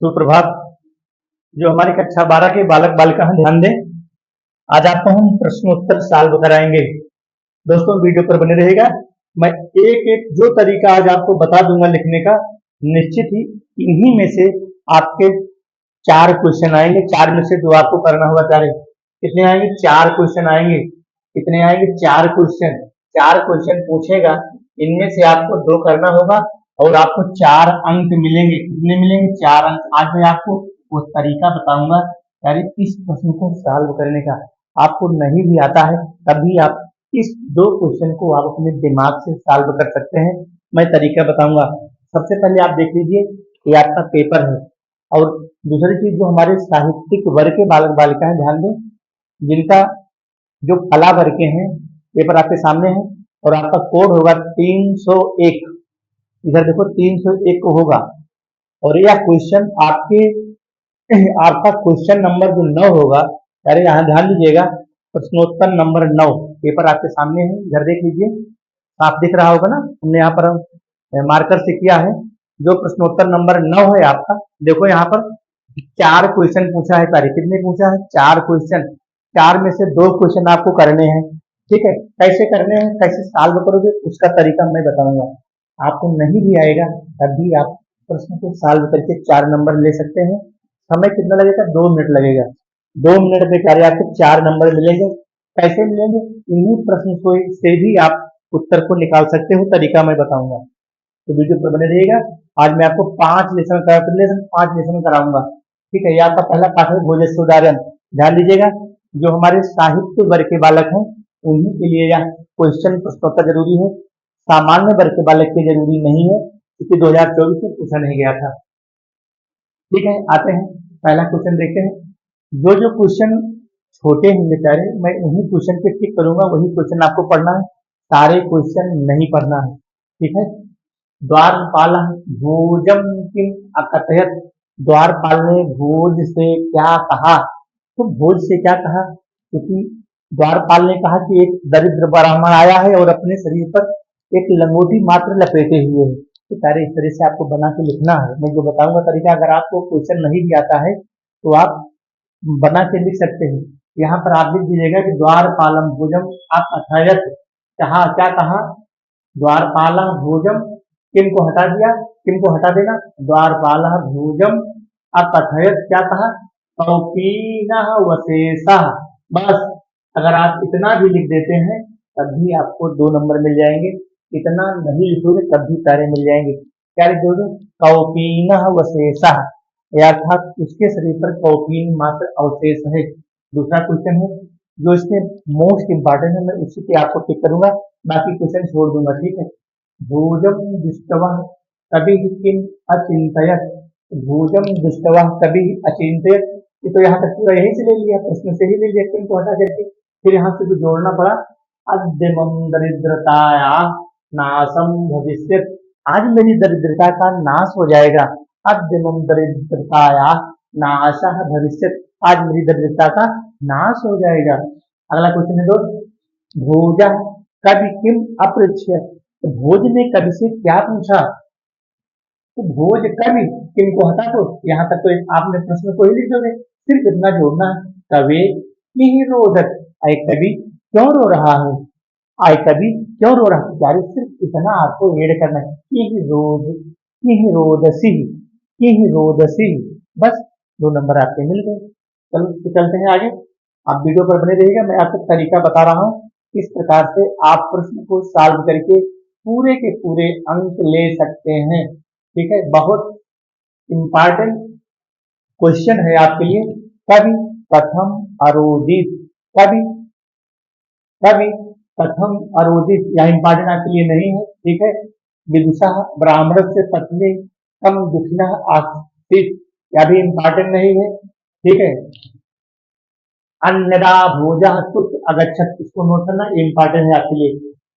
सुप्रभात। जो हमारी कक्षा 12 के बालक बालिका हैं ध्यान दें। आज आपको हम प्रश्नोत्तर सॉल्व कराएंगे। दोस्तों वीडियो पर बने रहेगा। मैं एक एक जो तरीका आज आपको बता दूंगा लिखने का, निश्चित ही इन्हीं में से आपके 4 क्वेश्चन आएंगे। 4 में से 2 आपको करना होगा। कितने आएंगे? 4 क्वेश्चन आएंगे। कितने आएंगे? 4 क्वेश्चन। 4 क्वेश्चन पूछेगा, इनमें से आपको 2 करना होगा और आपको 4 अंक मिलेंगे। कितने मिलेंगे? 4 अंक। आज मैं आपको वो तरीका बताऊंगा यानी इस प्रश्न को सॉल्व करने का। आपको नहीं भी आता है तब भी आप इस 2 क्वेश्चन को आप अपने दिमाग से सॉल्व कर सकते हैं। मैं तरीका बताऊंगा। सबसे पहले आप देख लीजिए, ये आपका पेपर है। और दूसरी चीज, जो हमारे साहित्यिक वर्ग के बालक बालिका हैं ध्यान दें, जिनका जो कला वर्ग के हैं, पेपर आपके सामने है और आपका कोड होगा 301। इधर देखो 301 को होगा और यह क्वेश्चन आपका क्वेश्चन नंबर जो 9 होगा। अरे यहाँ ध्यान दीजिएगा, प्रश्नोत्तर नंबर 9 पेपर आपके सामने है। इधर देख लीजिए, आप दिख रहा होगा ना, हमने यहाँ पर मार्कर से किया है। जो प्रश्नोत्तर नंबर 9 है आपका, देखो यहाँ पर 4 क्वेश्चन पूछा है। तारीख कितने पूछा है? 4 क्वेश्चन। 4 में से 2 क्वेश्चन आपको करने हैं। ठीक है, कैसे करने हैं, कैसे सॉल्व करोगे उसका तरीका मैं बताऊंगा। आपको नहीं भी आएगा तब भी आप प्रश्न को सॉल्व करके 4 नंबर ले सकते हैं। समय कितना लगेगा? 2 मिनट लगेगा। 2 मिनट में कार्य आपको 4 नंबर मिलेंगे। कैसे मिलेंगे? इन्हीं प्रश्न को से भी आप उत्तर को निकाल सकते हो। तरीका मैं बताऊंगा, तो वीडियो पर बने रहिएगा। आज मैं आपको 5 लेसन कराऊंगा। ठीक है, ये आपका पहला पाठ है भोजस्व उदाहरण। ध्यान दीजिएगा, जो हमारे साहित्य वर्ग के बालक हैं उन्हीं के लिए यह क्वेश्चन प्रश्नोत्तर जरूरी है। सामान्य वर्ग के बालक के जरूरी नहीं है, क्योंकि 2024 में पूछा नहीं गया था। ठीक है, आते हैं पहला क्वेश्चन देखते हैं। जो जो क्वेश्चन छोटे होंगे प्यारे, मैं उन्हीं क्वेश्चन पे टिक करूंगा, वही क्वेश्चन आपको पढ़ना है। सारे क्वेश्चन नहीं पढ़ना है। ठीक है। द्वारपालः भोजम किम अकथयत। द्वारपाल ने भोज से क्या कहा? तो भोज से क्या कहा? क्योंकि द्वारपाल ने कहा कि एक दरिद्र ब्राह्मण आया है और अपने शरीर पर एक लंगोटी मात्र लपेटे हुए है। तो सारे इस तरह से आपको बना के लिखना है। मैं जो बताऊंगा तरीका, अगर आपको क्वेश्चन नहीं भी आता है तो आप बना के लिख सकते हैं। यहाँ पर आप लिख दीजिएगा कि द्वारपालम भोजम अकथयत। कहा, क्या कहा? द्वारपाल भोजम, किम को हटा दिया, किम को हटा देना, द्वारपाल भोजम अकथयत। क्या कहा? कौपीनः वशेषः। बस अगर आप इतना भी लिख देते हैं तब भी आपको 2 नंबर मिल जाएंगे। इतना नहीं लिखोगे तब भी सारे मिल जाएंगे। क्या लिख दोगे? कौपीनः वशेषः, अर्थात उसके शरीर पर कौपीन मात्र अवशेष है। दूसरा क्वेश्चन है जो इसमें मोस्ट इंपॉर्टेंट है, मैं उसी पे आपको टिक करूंगा, बाकी क्वेश्चन छोड़ दूंगा। ठीक है। भोजम दृष्टवा कभी किम अचिंतयत। भोजम दृष्टवा कभी अचिंतयत, ये तो यहाँ तक पूरा यही से ले लिया, प्रश्न से ही ले लिया, किम को हटा करके। फिर यहाँ से भी जोड़ना पड़ा, अद्यमम दरिद्रताया नाशम भविष्यत। आज मेरी दरिद्रता का नाश हो जाएगा। अद्यमम दरिद्रताया नाशः भविष्यत। आज मेरी दरिद्रता का नाश हो जाएगा। अगला क्वेश्चन है दोस्त, भोजा कवि किम अपृच्छ्यत। तो भोज ने कवि से क्या पूछा? तो भोज कवि, किम को हटा दो, यहाँ तक तो आपने प्रश्न को ही लिख दोगे, सिर्फ इतना जोड़ना है, कवि ही रोदत। आए कवि क्यों रो रहा है? आए कवि क्यों रो रहा है? यार सिर्फ इतना आपको ऐड करना है, यही रोदसी, यही रोदसी। बस 2 नंबर आपके मिल गए। चलो तो चलते हैं आगे। आप वीडियो पर बने रहिएगा, मैं आपको तरीका बता रहा हूँ किस प्रकार से आप प्रश्न को सॉल्व करके पूरे के पूरे अंक ले सकते हैं। ठीक है, बहुत इंपॉर्टेंट क्वेश्चन है आपके लिए। कवि कथम अरोदित। कवि कवि कथम अरोदित, यह इंपॉर्टेंट आपके लिए नहीं है। ठीक है। विदुषा ब्राह्मण से पत्नी कम दुखिना आस्तित, यह भी इंपॉर्टेंट नहीं है। ठीक है। अन्यदा भोजा कुछ अगच्छत, इसको नोट करना, इंपॉर्टेंट है आपके लिए।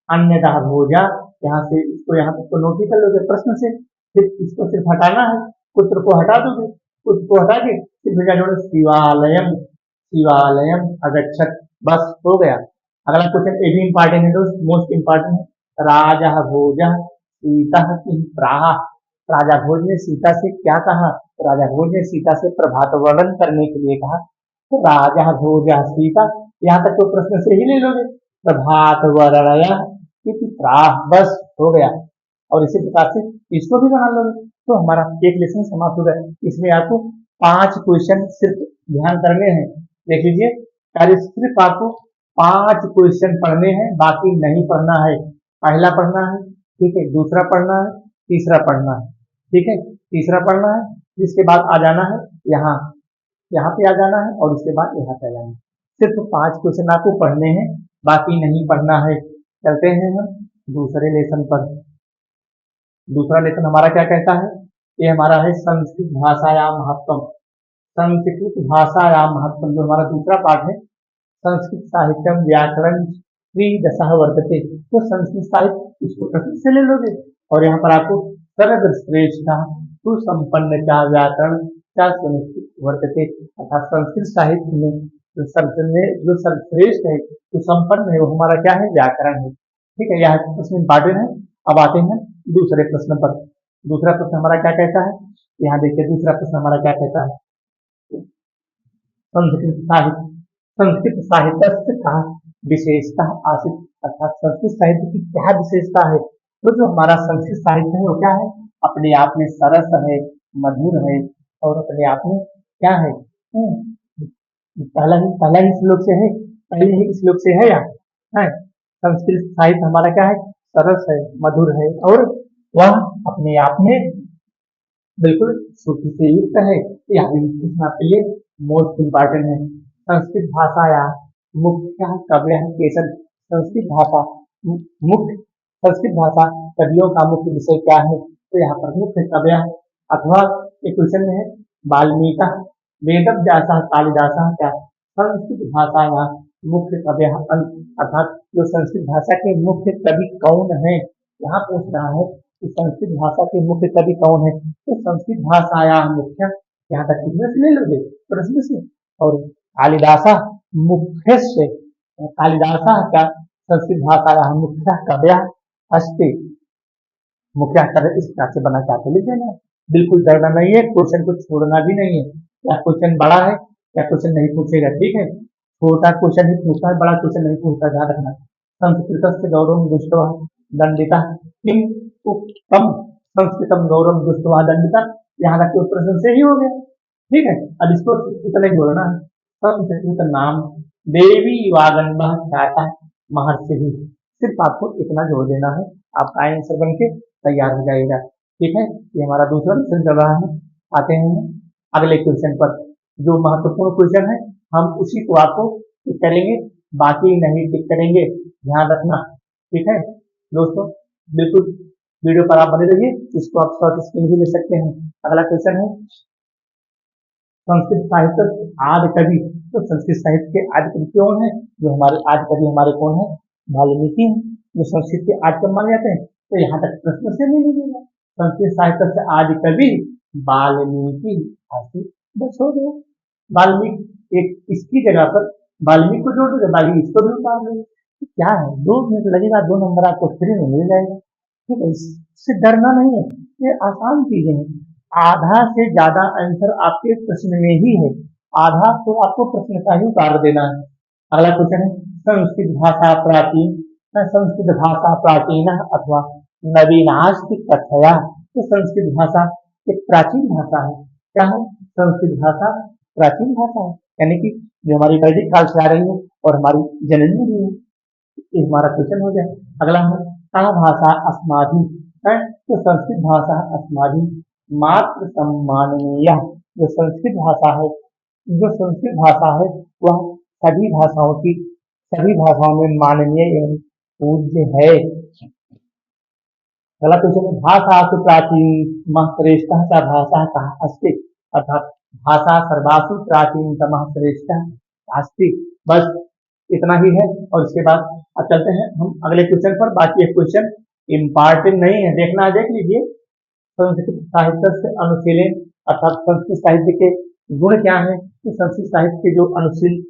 अन्यदा भोजा, यहाँ से इसको यहाँ तक तो नोट ही कर लोगे प्रश्न से। फिर इसको सिर्फ हटाना है, पुत्र को हटा दोगे, पुत्र को हटा के सिर्फ जोड़ो शिवालयम, शिवालयम अगच्छत, बस हो गया। अगला क्वेश्चन ये भी इंपॉर्टेंट है दोस्त, मोस्ट इंपॉर्टेंट है। राजा भोज सीता की प्राह। राजा भोज ने सीता से क्या कहा? तो राजा भोज ने सीता से प्रभात वर्णन करने के लिए कहा। तो राजा भोज सीता, यहाँ तक तो प्रश्न से ही ले लोगे, प्रभात वर्णय इति प्राह, बस हो गया। और इसी प्रकार से इसको भी बना लोगे तो हमारा एक लेसन समाप्त हो गया। इसमें आपको 5 क्वेश्चन सिर्फ ध्यान करने हैं। देख लीजिए, कार्य सिर्फ आपको 5 क्वेश्चन पढ़ने हैं, बाकी नहीं पढ़ना है। पहला पढ़ना है, ठीक है, दूसरा पढ़ना है, तीसरा पढ़ना है, ठीक है, तीसरा पढ़ना है, जिसके बाद आ जाना है यहाँ, यहाँ पे आ जाना है और उसके बाद यहाँ पे आ जाना है। सिर्फ 5 क्वेश्चन आपको पढ़ने हैं, बाकी नहीं पढ़ना है। चलते हैं हम दूसरे लेसन पर। दूसरा लेसन हमारा क्या कहता है, ये हमारा है संस्कृत भाषायाम महत्वम। संस्कृत भाषायाम महत्वम जो हमारा दूसरा पाठ है, संस्कृत साहित्यम व्याकरण त्रिदशः वर्तते। तो संस्कृत साहित्य इसको प्रश्न से ले लोगे और यहाँ पर आपको सर्वश्रेष्ठ सुसंपन्न का व्याकरण क्या सुनिश्चित वर्तते, अर्थात संस्कृत साहित्य में जो सर्वश्रेष्ठ है, जो संपन्न है, वो हमारा क्या है, व्याकरण है। ठीक है, यह प्रश्न इंपॉर्टेंट है। अब आते हैं दूसरे प्रश्न पर। दूसरा प्रश्न हमारा क्या कहता है, यहाँ देखिए दूसरा प्रश्न हमारा क्या कहता है, संस्कृत साहित्य, संस्कृत साहित्य का विशेषता आसित, अर्थात संस्कृत साहित्य की क्या विशेषता है। तो जो हमारा संस्कृत साहित्य है वो क्या है, अपने आप में सरस है, मधुर है और अपने आप में क्या है, पहला ही श्लोक से है, पहले ही श्लोक से है यहाँ है। संस्कृत साहित्य हमारा क्या है, सरस है, मधुर है और वह अपने आप में बिल्कुल श्रुति से युक्त है। यह पूछना आपके लिए मोस्ट इम्पॉर्टेंट है। संस्कृत भाषा या मुख्य कव्य केसन, संस्कृत भाषा मुख्य, संस्कृत भाषा कवियों का मुख्य विषय क्या है। तो यहाँ पर मुख्य कव्य अथवा एक क्वेश्चन में है वाल्मीकि वेद व्यास कालिदास क्या, संस्कृत भाषा या मुख्य कव्य, अर्थात जो संस्कृत भाषा के मुख्य कवि कौन है, यहाँ पूछ रहा है कि संस्कृत भाषा के मुख्य कवि कौन है। तो संस्कृत भाषा या मुख्य, यहाँ तक कितने से ले लोगे प्रश्न से, और कालिदासा मुख्य से, कालिदासा क्या संस्कृत भाषा या मुख्य कव्य अस्ति, मुख्य कव्य इस तरह से बना चाहते लिख देना। बिल्कुल डरना नहीं है, क्वेश्चन को छोड़ना भी नहीं है। क्या क्वेश्चन बड़ा है, क्या क्वेश्चन नहीं पूछेगा, ठीक है, छोटा क्वेश्चन ही पूछता है, बड़ा क्वेश्चन नहीं पूछता, ध्यान रखना। संस्कृत से गौरव दुष्टवा दंडिता किम उत्तम, संस्कृतम गौरव दुष्टवा दंडिता, यहाँ तक तो प्रश्न से ही हो गया, ठीक है। अब इसको इतना ही बोलना है, संस्कृत नाम देवी वागंबा ख्याता महर्षि, सिर्फ आपको इतना जोड़ देना है, आपका आंसर बन के तैयार हो जाएगा, ठीक है। ये हमारा दूसरा क्वेश्चन चल रहा है। आते हैं अगले क्वेश्चन पर, जो महत्वपूर्ण क्वेश्चन है हम उसी को आपको टिक करेंगे, बाकी नहीं टिक करेंगे, ध्यान रखना, ठीक है दोस्तों। बिल्कुल वीडियो पर आप बने रहिए, इसको आप शॉर्ट स्क्रीन भी ले सकते हैं। अगला क्वेश्चन है संस्कृत साहित्य आदि कवि, तो संस्कृत साहित्य के आदि कवि कौन है, जो हमारे आदि कवि हमारे कौन है, वाल्मीकि, जो संस्कृत के आदि कवि माने जाते हैं। तो यहाँ तक प्रश्न से नहीं मिलेगा, संस्कृत साहित्य से आदि कवि वाल्मीकि, बस हो गया। वाल्मीकि एक इसकी जगह पर वाल्मीकि को जोड़ दो, बाकी इसको भी उतार दो, क्या है 2 मिनट लगेगा, 2 नंबर आपको फ्री में मिल जाएगा, ठीक है। इससे डरना नहीं है, ये आसान चीजें हैं। आधा से ज्यादा आंसर आपके प्रश्न में ही है, आधा तो आपको प्रश्न का ही उतार देना है। अगला क्वेश्चन है संस्कृत भाषा प्राचीन, संस्कृत भाषा प्राचीन अथवा नवीनास्ति कथया, तो संस्कृत भाषा एक प्राचीन भाषा है, क्या है, संस्कृत भाषा प्राचीन भाषा है, यानी कि जो हमारी वैदिक काल से आ रही है और हमारी जननी भी है, ये हमारा क्वेश्चन हो गया। अगला है का भाषा अस्माभि है, तो संस्कृत भाषा अस्माभि मात्र सम्माननीय, जो संस्कृत भाषा है, जो संस्कृत भाषा है वह सभी भाषाओं की, सभी भाषाओं में माननीय एवं पूज्य है। अगला क्वेश्चन है भाषा तो प्राचीन श्रेष्ठ सा भाषा कहा अस्ति, अर्थात भाषा सर्वासु प्राचीनतम श्रेष्ठ अस्ति, बस इतना ही है। और इसके बाद अब चलते हैं हम अगले क्वेश्चन पर, बाकी एक क्वेश्चन इम्पॉर्टेंट नहीं है, देखना देख लीजिए। संस्कृत साहित्य से अनुशीलन, अर्थात संस्कृत साहित्य के गुण क्या है, तो संस्कृत साहित्य के जो अनुशील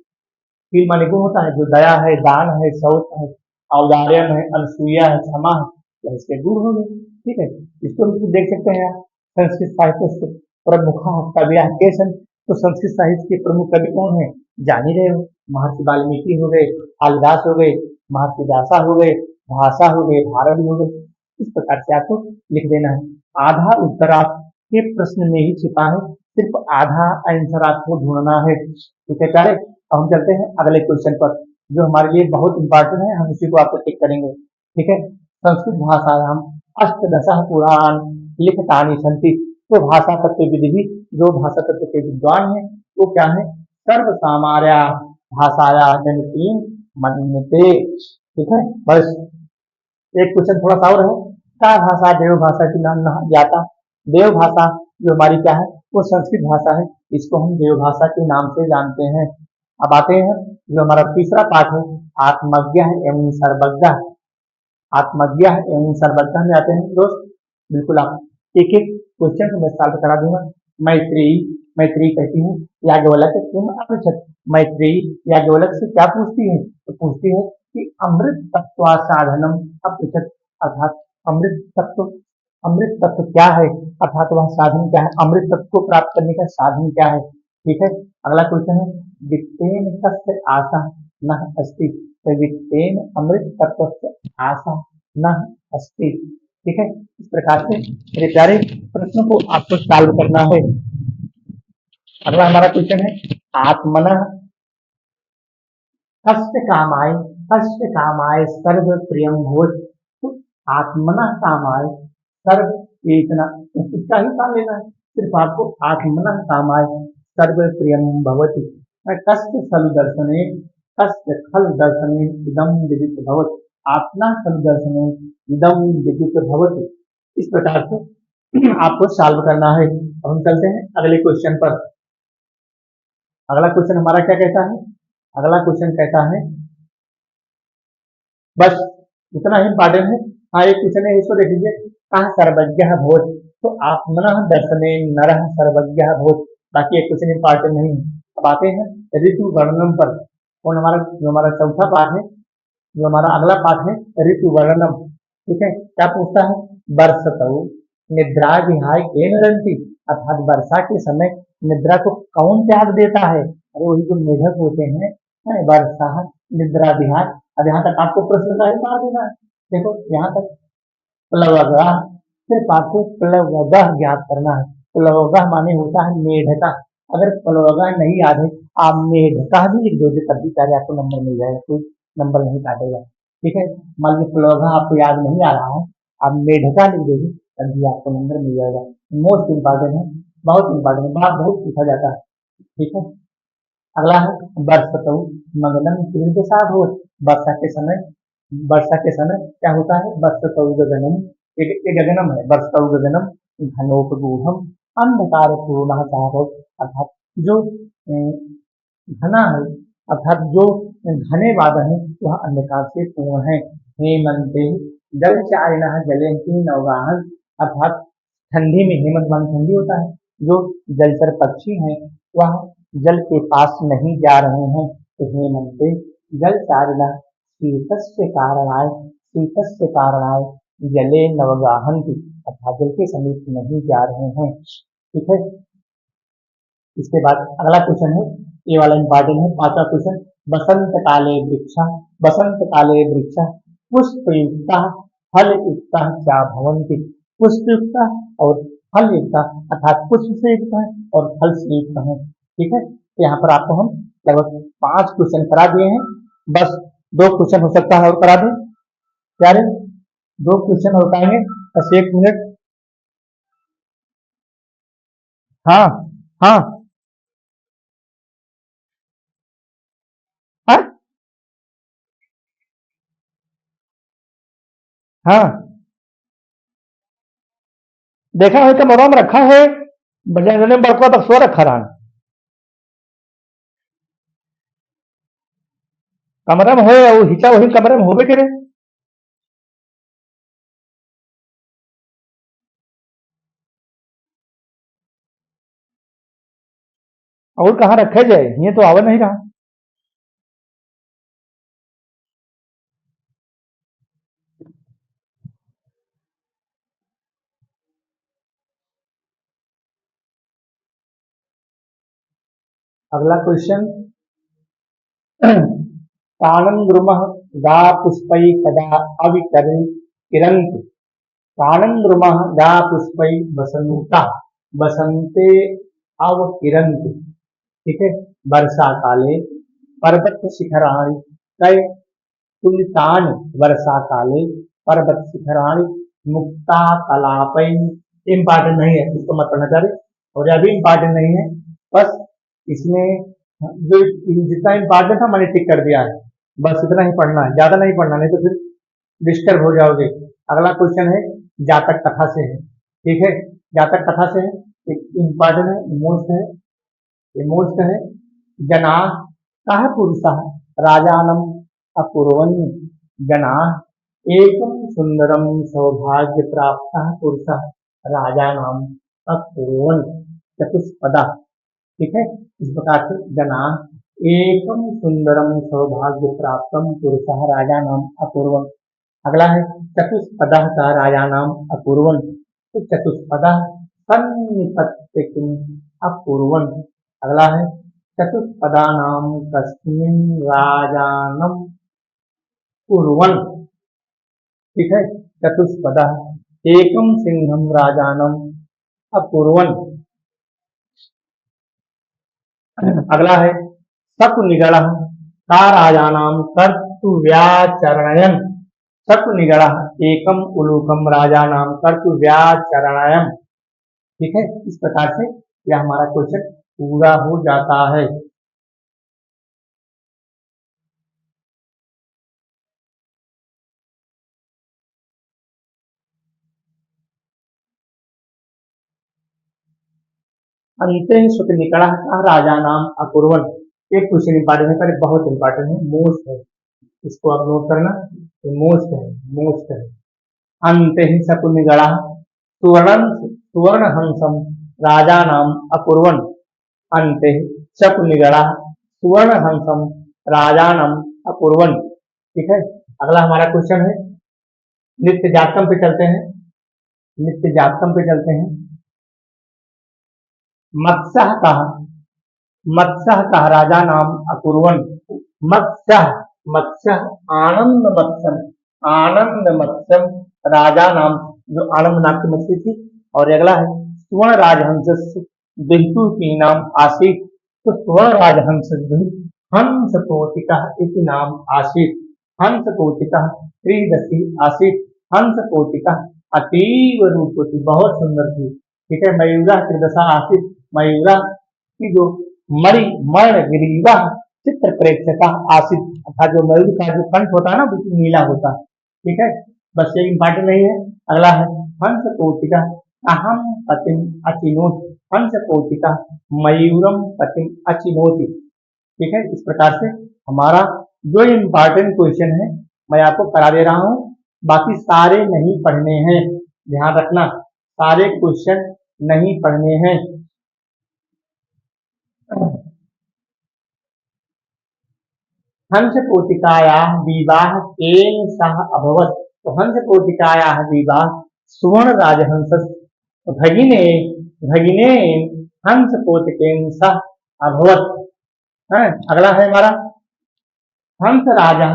माने गुण होता है, जो दया है, दान है, शौच है, औदार्य है, अनसूया है, क्षमा है, तो इसके गुण हो गए, ठीक है। इसको भी देख सकते हैं संस्कृत साहित्य से प्रमुख कवि केशन। तो संस्कृत साहित्य के प्रमुख कवि कौन है, जान ही रहे हो, महर्षि वाल्मीकि हो गए, कालिदास हो गए, महर्षि व्यासा हो गए, भाषा हो गए, भारत हो गए। इस प्रकार से आपको लिख देना है। आधा उत्तर आपके प्रश्न में ही छिपा है, सिर्फ आधा आंसर आपको ढूंढना है। ठीक है प्यारे, अब हम चलते हैं अगले क्वेश्चन पर, जो हमारे लिए बहुत इंपॉर्टेंट है, हम उसी को आपको टिक करेंगे। ठीक है, संस्कृत भाषायाम अष्टदश पुराण लिखतानि सन्ति। तो भाषा तत्व विधि, जो भाषा तत्व के विद्वान है वो क्या है, सर्व सामार्या भाषाया जनकीन मन्यते। ठीक है, बस एक क्वेश्चन थोड़ा सा और है, क्या भाषा देव भाषा की नाम जाता। देव भाषा जो हमारी क्या है, वो संस्कृत भाषा है, इसको हम देव भाषा के नाम से जानते हैं। अब आते हैं जो हमारा तीसरा पाठ है, आत्मज्ञ एवं सर्वज्ञ। आत्मज्ञ एवं सर्वज्ञ में आते हैं दोस्त। बिल्कुल आप एक एक क्वेश्चन को मैं सॉल्व करा दूंगा। मैत्री, मैत्री कहती है याज्ञवल्क्य किम अपृछत। मैत्री याज्ञवल्क्य से क्या पूछती है, तो पूछती है कि अमृत तत्व साधनम अपृछत, अर्थात अमृत तत्व, अमृत तत्व क्या है, अर्थात वह साधन क्या है, अमृत तत्व को प्राप्त करने का साधन क्या है। ठीक है, अगला क्वेश्चन है, वित्तेन कस्य आशा न अस्ति। तो वित्तेन अमृत तत्व से आशा न अस्ति। ठीक है, इस प्रकार से मेरे प्यारे प्रश्नों को आपको सॉल्व करना है। अगला हमारा क्वेश्चन है, आत्मन कस्य कामाय, कस्य कामाय सर्व प्रियम भोज। तो आत्मना कामाय सर्व, ये इतना इसका ही काम लेना है, सिर्फ आपको आत्मना कामाय सर्व प्रियम भवति कस्य खलु दर्शने, कस्य खल दर्शने इदम विदित भवति, आत्मा खलु दर्शने इदम विदित भवति। इस प्रकार से आपको सॉल्व करना है। अब हम चलते हैं अगले क्वेश्चन पर। अगला क्वेश्चन हमारा क्या कहता है, अगला क्वेश्चन कहता है, बस इतना ही इंपॉर्टेंट है। हाँ, एक क्वेश्चन है, इसको देख लीजिए, कहा सर्वज्ञ भोज। तो आत्मन दर्शने नरः सर्वज्ञ भोज। बाकी एक क्वेश्चन इंपॉर्टेंट नहीं है। अब आते हैं ऋतु वर्णनम पर। कौन हमारा, जो हमारा चौथा पाठ है, जो हमारा अगला पाठ है ऋतु वर्णनम। ठीक है, क्या पूछता है, वर्षतु निद्रा विहाय केन रंति। अर्थात वर्षा के समय निद्रा को कौन त्याग देता है। अरे वही जो मेढक होते हैं, वर्षा निद्रा विहाय। अब यहाँ तक आपको प्रश्न का ही मार देना है। देखो यहाँ तक प्लवगः, सिर्फ आपको प्लवगः ज्ञात करना है। प्लवगः माने होता है मेढका। अगर प्लवगः नहीं याद है, आप मेढका भी लिख दोगे तब भी पहले आपको नंबर मिल जाएगा, कोई नंबर नहीं काटेगा। ठीक है, मान लीजिए प्लवगः आपको याद नहीं आ रहा है, आप मेढका लिख दोगे तब भी आपको नंबर मिल जाएगा। मोस्ट इंपॉर्टेंट है, बहुत इंपॉर्टेंट, बात बहुत पूछा जाता है। ठीक है, अगला है बरसतु मगनम कीदृशा भूत। वर्षा के समय, वर्षा के समय क्या होता है, बरसतु गगनम, एक गगनम है, बरसतु गगनम घनोपगूढ़म अंधकार पूर्ण चारों। अर्थात जो घना है, अर्थात जो घने बादल है वह अंधकार से पूर्ण है। हेमंते जल चारिण जलंती नौगाहन। अर्थात ठंडी में, हेमंत मान ठंडी होता है, जो जलचर पक्षी हैं वह जल के पास नहीं जा रहे हैं। तो हेमंते जल चारिण शीतस्य कारणाय, शीतस्य कारणाय जले नवगाहन्ति। अर्थात जल के समीप नहीं जा रहे हैं। ठीक है, इसके बाद अगला क्वेश्चन है, ये वाला इंपॉर्टेंट है, पांचवा क्वेश्चन, बसंत काले वृक्षा, बसंत काले वृक्षा पुष्पयुक्त फल युक्त क्या भवंति। पुष्पयुक्त और फल युक्त, अर्थात पुष्प से युक्त है और फल से युक्त है। ठीक है, तो यहाँ पर आपको हम लगभग 5 क्वेश्चन करा दिए हैं, बस 2 क्वेश्चन हो सकता है और करा दें। प्यारे 2 क्वेश्चन हो पाएंगे, बस 1 मिनट। हाँ हाँ हाँ हाँ, देखा है कमरा में रखा है, बजाने बड़का तक सो रखा रहा कमरे में है, वो हिचा वही कमरे में होबे करे। और कहाँ रखे जाए, ये तो आवे नहीं रहा। अगला क्वेश्चन, तानंद्रुमः गा पुष्पै कदा अविकिरन्ति, तानंद्रुमः गा पुष्पै बसंता बसंते अवकिरन्ति। ठीक है, वर्षा काले पर्वत शिखराणि तय तुलितानि, वर्षा काले पर्वत शिखराणि मुक्ता कलापै। इम्पॉर्टेंट नहीं है, इसको मत पढ़ना चाहिए और यह भी इम्पॉर्टेंट नहीं है, बस इसमें जो जितना इम्पॉर्टेंट था मैंने टिक कर दिया है, बस इतना ही पढ़ना है, ज्यादा नहीं पढ़ना, नहीं तो फिर डिस्टर्ब हो जाओगे। अगला क्वेश्चन है जातक कथा से है। ठीक है, जातक कथा से है, इम्पॉर्टेंट है, मोस्ट है, ये मोस्ट है। जना कह पुरुषा राजानम अकुर्वन्, जना एकम सुंदरम सौभाग्य प्राप्त पुरुषः राजानाम अकुर्वन् चतुष्पदा। ठीक है, इस प्रकार से जना एकम सुंदरम सौभाग्य प्राप्त पुरुषः राजानाम अकुर्वन्। अगला है चतुष्पदा का राजानाम अकुर्वन्, तो चतुष्पदा सन्निपत्यकिम अकुर्वन्। अगला है चतुष्पदानां कस्मिन् राजानं कुर्वन्। ठीक है, चतुष्पदा एकम सिंहम राजानम अकुर्वन्। अगला है शकुनिगणः का राजानां कर्तव्याचरणयन्, शकुनिगणः एकम उलूकम राजानां कर्तव्याचरणयन्। ठीक है, इस प्रकार से यह हमारा क्वेश्चन पूरा हो जाता है। अंते शकुनिगणः का राजानाम अकुर्वन्, एक क्वेश्चन इंपॉर्टेंट है, पहले बहुत इंपॉर्टेंट है, मोस्ट है, इसको आप नोट करना, ये मोस्ट है, मोस्ट है। अंते ही शकुनिगणः सुवर्णहंसं राजानाम अकुर्वन्, अंते शकुनिगणः सुवर्णहंसं राजानम अकुर्वन्। ठीक है, अगला हमारा क्वेश्चन है नित्य जातकम पे चलते हैं, नित्य जातकम पे चलते हैं। मत्स्यः कः, मत्स्यः कः राजानाम अकुर्वन्, मत्स्यः, मत्स्यः आनंद मत्स्यम, आनंद मत्स्यम राजानाम, जो आनंद नाम की मछली थी। और अगला है स्वर्ण राजहंस बिहतु की नाम आसीत, तो स्वर्ण राजहंस हंस कोटिका इति नाम आसीत, हंस कोटिका त्रिदशी आसीत, हंस कोटिका अतीव रूपवती, बहुत सुंदर थी। ठीक है, मयूरा त्रिदशा आसीत, मयूरा की जो मणि मर्ण ग्रीवा चित्र प्रेक्षका आसित, अर्थात जो मयूर का जो कंठ होता है ना वो नीला होता है। ठीक है, बस ये इंपॉर्टेंट नहीं है। अगला है हंस कोटिका अहम पतिम अचिनोत, हंस कोटिका मयूरम पतिम अचिनोति। ठीक है, इस प्रकार से हमारा जो इम्पॉर्टेंट क्वेश्चन है मैं आपको करा दे रहा हूँ, बाकी सारे नहीं पढ़ने हैं, ध्यान रखना, सारे क्वेश्चन नहीं पढ़ने हैं। हंसकोटिकायाः विवाह केन सह अभवत्, तो हंसकोटिकायाः विवाह सुवर्ण राजहंसस्य भगिने भगिनेन हंसकोटिकेन सह अभवत्। अगला है हमारा हंस राजा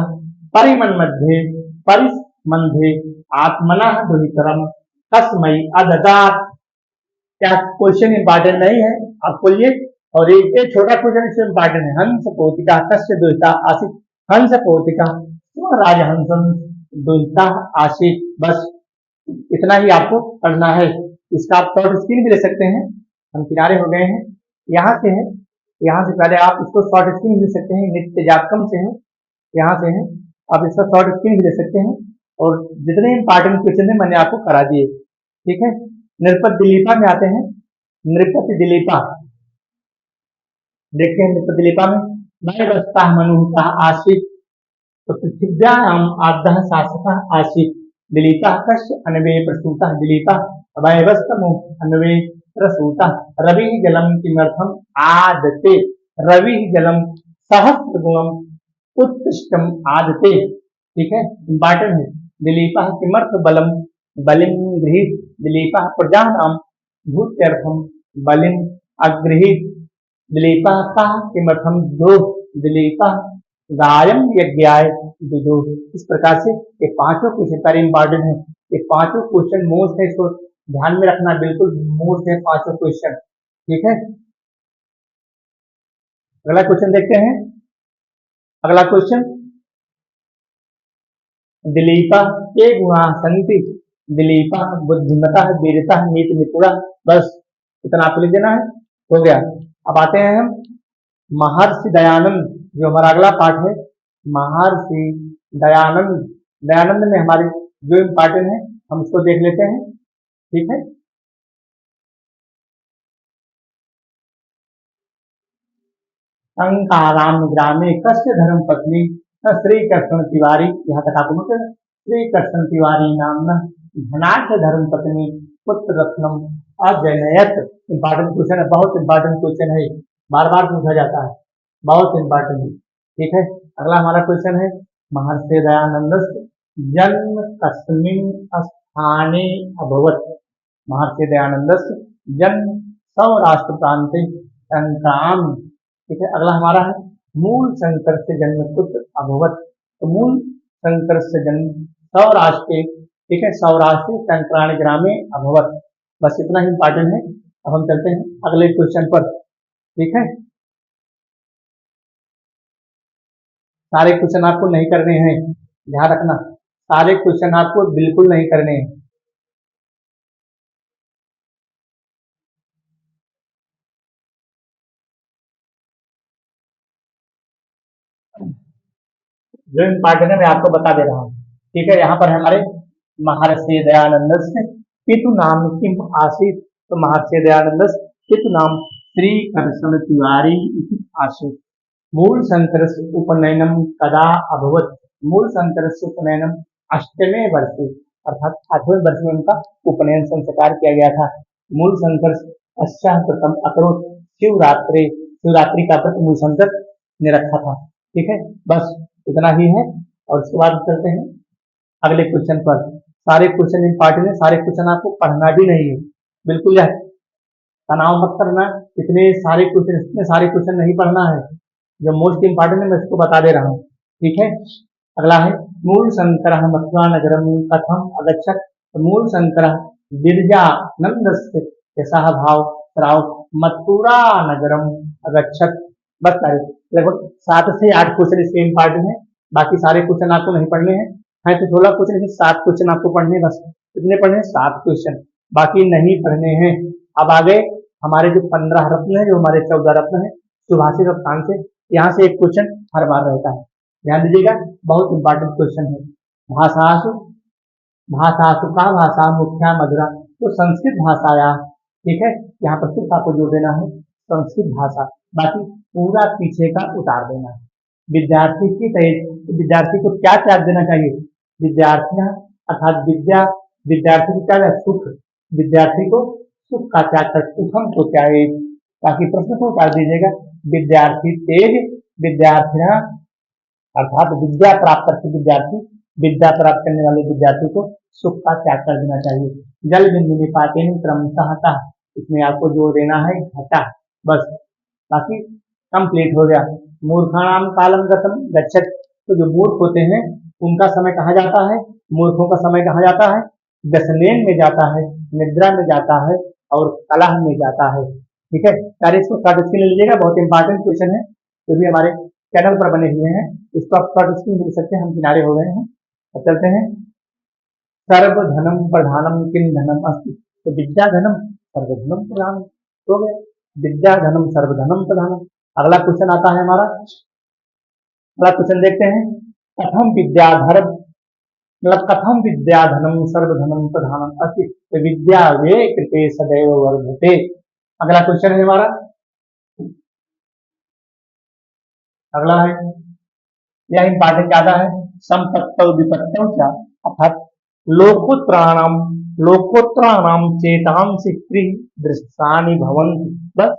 परिमन्मध्ये परिस्मन्धे आत्मनः दुहितरम कस्मै अददात्। क्या क्वेश्चन इंपॉर्टेंट नहीं है, आप खोलिए, और एक छोटा क्वेश्चन इसमें इंपॉर्टेंट है, हंस कोटिका कस्य दुहिता आसित, हंस कोटिका राजहंसं दुहिता आसित। बस इतना ही आपको पढ़ना है, इसका आप शॉर्ट स्क्रीन भी ले सकते हैं, हम किनारे हो गए हैं, यहाँ से है, यहाँ से पहले आप इसको शॉर्ट स्क्रीन ले सकते हैं, नित्य जातकम से है, यहाँ से है, आप इसका शॉर्ट स्क्रीन भी ले सकते हैं, और जितने इंपॉर्टेंट क्वेश्चन है मैंने आपको करा दिए। ठीक है, नृपत दिलीपा में आते हैं, नृपत दिलीपा देखते हैं, नृपत दिलीपा में वैवस्ता मनुः आसीत, तो पृथिव्याम आद्यः शासकः आसीत, दिलीपः कस्य अन्वे प्रसूतः, दिलीपः वैवस्वतमो अन्वे प्रसूतः, रविः जलम किमर्थम आदते, रविः जलम सहस्र गुणम उत्कृष्टम आदते। ठीक है, इंपॉर्टेंट है, दिलीपः किमर्थ बलम बलिम गृहीत, दिलीपः प्रजानां भूत्यर्थम बलिम अगृहीत। दिलीपा का किमर्थम दो दिलीपा गायम यज्ञाय दुदो। इस प्रकार से ये पांचों क्वेश्चन वेरी इंपॉर्टेंट है। ये पांचों क्वेश्चन मोस्ट है, इसको ध्यान में रखना, बिल्कुल मोस्ट है पांचों क्वेश्चन। ठीक है, अगला क्वेश्चन देखते हैं। अगला क्वेश्चन, दिलीपा के गुणा संति दिलीपा बुद्धिमता वीरता नीति निपुणा। बस इतना आपको लिख देना है, हो गया। अब आते हैं हम महर्षि दयानंद, जो हमारा अगला पाठ है। महर्षि दयानंद, दयानंद में हमारे जो इम्पोर्टेंट है हम उसको देख लेते हैं। ठीक है, शंकाराम ग्रामे कस्य धर्म पत्नी श्री कृष्ण तिवारी। यहाँ तक आपको मतलब श्री कृष्ण तिवारी नाम धनाढ़ धर्म पत्नी पुत्र रत्नम अजनयत। इंपॉर्टेंट क्वेश्चन है, बहुत इंपॉर्टेंट क्वेश्चन है, बार बार पूछा जाता है, बहुत इंपॉर्टेंट है। ठीक है, अगला हमारा क्वेश्चन है महर्षि दयानंद जन्म कस्मिन् स्थाने अभवत। महर्षि दयानंद जन्म सौराष्ट्र प्रांते संक्राम। ठीक है, अगला हमारा है मूल शंकर से जन्म पुत्र अभवत। तो मूल शंकर से जन्म सौराष्ट्र, ठीक है, सौराष्ट्र संक्रांत ग्रामे अभवत। बस इतना ही इंपॉर्टेंट है। अब हम चलते हैं अगले क्वेश्चन पर। ठीक है, सारे क्वेश्चन आपको नहीं करने हैं, ध्यान रखना, सारे क्वेश्चन आपको बिल्कुल नहीं करने हैं। जो इम्पोर्टेंट है मैं आपको बता दे रहा हूँ। ठीक है, यहाँ पर हमारे महर्षि दयानंद पितु नाम किम आसीत। तो महर्षि दयानंद पितु नाम श्री कृष्ण तिवारी आसीत। मूल शंकरस्य उपनयनम कदा अभवत। मूल शंकरस्य उपनयनम अष्टमे वर्षे, अर्थात 8वें वर्ष में उनका उपनयन संस्कार किया गया था। मूल शंकर पश्चात प्रथम अकरोत शिवरात्रि, शिवरात्रि का व्रत मूल शंकर ने रखा था। ठीक है, बस इतना ही है। और उसके बाद चलते हैं अगले क्वेश्चन पर। सारे क्वेश्चन इंपॉर्टेंट है, सारे क्वेश्चन आपको पढ़ना भी नहीं है, बिल्कुल यह तनाव मत करना, इतने सारे क्वेश्चन, इतने सारे क्वेश्चन नहीं पढ़ना है। जो मोस्ट इंपॉर्टेंट है मैं इसको बता दे रहा हूँ। ठीक है, अगला है मूल शंकर मथुरा नगरम कथम अगच्छत। तो मूल शंकर विरजानंद यशः भाव राव मथुरा नगरम अगच्छत। बस सारे लगभग 7 से 8 क्वेश्चन इसके इंपॉर्टेंट है, बाकी सारे क्वेश्चन आपको नहीं पढ़ने हैं। है तो 16 क्वेश्चन, लेकिन 7 क्वेश्चन आपको पढ़ने हैं, बस कितने पढ़ने हैं, 7 क्वेश्चन, बाकी नहीं पढ़ने हैं। अब आगे हमारे जो 15 रत्न है, जो हमारे 14 रत्न है सुभाषित और स्थान से, यहाँ से एक क्वेश्चन हर बार रहता है, ध्यान दीजिएगा, बहुत इंपॉर्टेंट क्वेश्चन है। भाषासु, भाषासु का भाषा मुख्या मधुरा। तो संस्कृत भाषाया, ठीक है, यहाँ पर सिर्फ आपको जोड़ देना है संस्कृत भाषा, बाकी पूरा पीछे का उतार देना है। विद्यार्थी की तेज, विद्यार्थी को क्या त्याग देना चाहिए, विद्यार्थियां अर्थात विद्या, विद्यार्थी को क्या है सुख, विद्यार्थी को सुख का त्याग कर सुखम को त्यागे। बाकी प्रश्न को उतार दीजिएगा, विद्यार्थी तेज, विद्यार्थियां अर्थात विद्या प्राप्त करते विद्यार्थी, विद्या प्राप्त करने वाले विद्यार्थी को सुख का त्याग कर देना चाहिए। जल बिंदु निपाते क्रमशः, इसमें आपको जोड़ देना है घटा, बस बाकी कंप्लीट हो गया। मूर्खाणाम कालम गतम गच्छत। तो जो मूर्ख होते हैं उनका समय कहा जाता है, मूर्खों का समय कहा जाता है, व्यसनेन में जाता है, निद्रा में जाता है और कलह में जाता है। ठीक है, सारे इसको शॉर्ट स्क्रीन ले लीजिएगा, बहुत इंपॉर्टेंट क्वेश्चन है, जो भी हमारे चैनल पर बने हुए हैं, इसको आप शॉर्ट स्क्रीन मिल सकते हैं, हम किनारे हो गए हैं। अब चलते हैं सर्वधनम प्रधानम किम धनम अस्ति। तो विद्या धनम सर्वधनम प्रधानम, तो गया विद्या धनम सर्वधनम प्रधानम। अगला क्वेश्चन आता है हमारा, अगला क्वेश्चन देखते हैं, कथम विद्याधर मतलब कथम विद्याधनम सर्वधनम प्रधानम अस्ति। तो विद्या वे कृते सदैव वर्धते। अगला क्वेश्चन है हमारा, अगला है यह इंपॉर्टेंट ज्यादा है, संपत्तौ विपत्तौ च, अर्थात लोकोत्राणाम, लोकोत्राणाम चेतांसि दृश्यानि भवन्ति। बस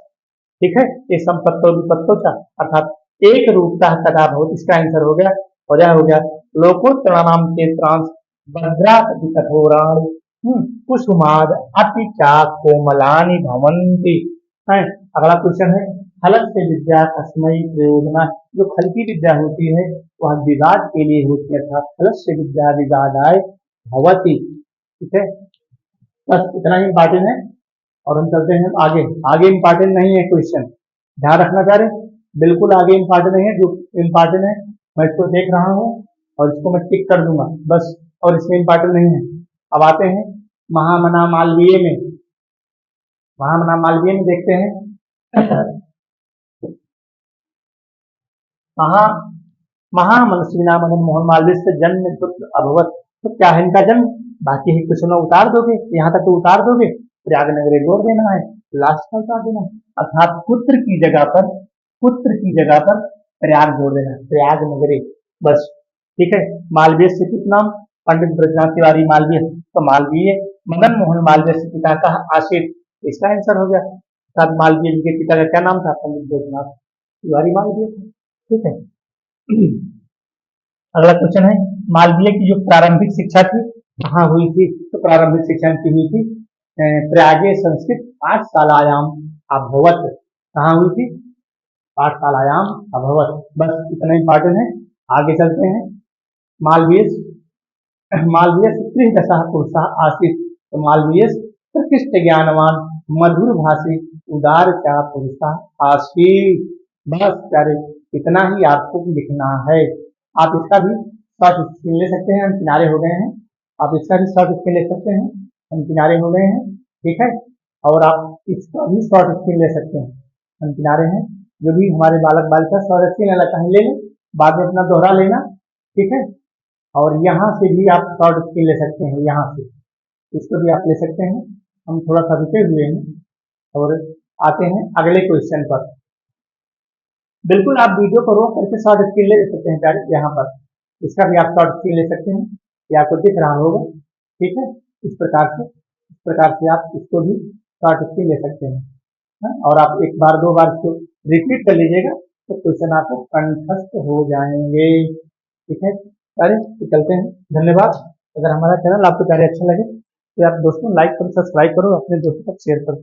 ठीक है, ये संपत्तौ विपत्तौ च अर्थात एक रूपता कदा भवति, इसका आंसर हो गया। और यह हो गया लोकोत्राणाम चेतांस भद्राति कठोराणि कुसुमाद अपि चा कोमलानि भवन्ति। अगला क्वेश्चन है खलस्य विद्या तस्मै प्रयोजना। जो खल की विद्या होती है वह विवाद के लिए होती है, अर्थात खलस्य विद्या विवादाय भवति। ठीक है, बस इतना ही इम्पोर्टेंट है। और हम चलते हैं आगे। आगे इम्पोर्टेंट नहीं है क्वेश्चन, ध्यान रखना चाह रहे, बिल्कुल आगे इम्पोर्टेंट नहीं है। जो इम्पोर्टेंट है मैं इसको देख रहा हूँ और इसको मैं टिक कर दूंगा बस, और इसमें इम्पोर्टेंट नहीं है। अब आते हैं महामना मालवीय में। महामना मालवीय में देखते हैं महा महामनस्विना मदन मोहन मालवीय से जन्म पुत्र अभवत। तो क्या है इनका जन्म, बाकी है क्वेश्चन उतार दोगे, यहाँ तक तो उतार दोगे, प्रयाग नगरी जोड़ देना है, लास्ट का उतार देना है। अर्थात पुत्र की जगह पर प्रयाग जोड़ देना, प्रयाग नगरी, बस। ठीक है, मालवीय से कितना, पंडित ब्रजनाथ तिवारी मालवीय, तो मालवीय मदन मोहन मालवीय से पिता का आश्रित, इसका आंसर हो गया। अर्थात मालवीय जी के पिता का क्या नाम था, पंडित ब्रजनाथ तिवारी मालवीय। ठीक है, अगला क्वेश्चन है मालवीय की जो प्रारंभिक शिक्षा थी कहाँ हुई थी, तो प्रारंभिक शिक्षा की हुई थी प्रयागे संस्कृत पाठशालायाम अभवत। कहाँ हुई थी, पाठशालायाम अभवत, बस इतना इंपॉर्टेंट है। आगे चलते हैं। मालवीय मालवीय त्रिदशा पुरुषा आसीत, तो मालवीय प्रकृष्ट ज्ञानवान मधुर भाषी उदार क्या पुरुषा आसीत। बस प्यारे, इतना ही आपको लिखना है। आप इसका भी शॉर्ट स्क्रीन ले सकते हैं, हम किनारे हो गए हैं। आप इसका भी शॉर्ट स्क्रीन ले सकते हैं, हम किनारे हो गए हैं। ठीक है, और आप इसका भी शॉर्ट स्क्रीन ले सकते हैं, हम किनारे हैं। जो भी हमारे बालक बालिका शॉर्ट स्क्रीन लेना चाहें ले लें, बाद में अपना दोहरा लेना। ठीक है, और यहाँ से भी आप शॉर्ट स्क्रीन ले सकते हैं, यहाँ से इसको भी आप ले सकते हैं। हम थोड़ा सा रुके हुए हैं और आते हैं अगले क्वेश्चन पर। बिल्कुल आप वीडियो को रोक करके शॉर्ट स्क्रीन ले सकते हैं प्यारे, यहाँ पर इसका भी आप शॉर्ट स्क्रीन ले सकते हैं, ये आपको दिख रहा होगा। ठीक है, इस प्रकार से आप इसको भी शॉर्ट स्क्रीन ले सकते हैं। और आप एक बार दो बार इसको रिपीट कर लीजिएगा तो क्वेश्चन आपको कंठस्थ हो जाएंगे। ठीक है प्यारे, तो चलते हैं, धन्यवाद। अगर हमारा चैनल आपको प्यारे अच्छा लगे तो आप दोस्तों लाइक करो, सब्सक्राइब करो, अपने दोस्तों तक शेयर करो।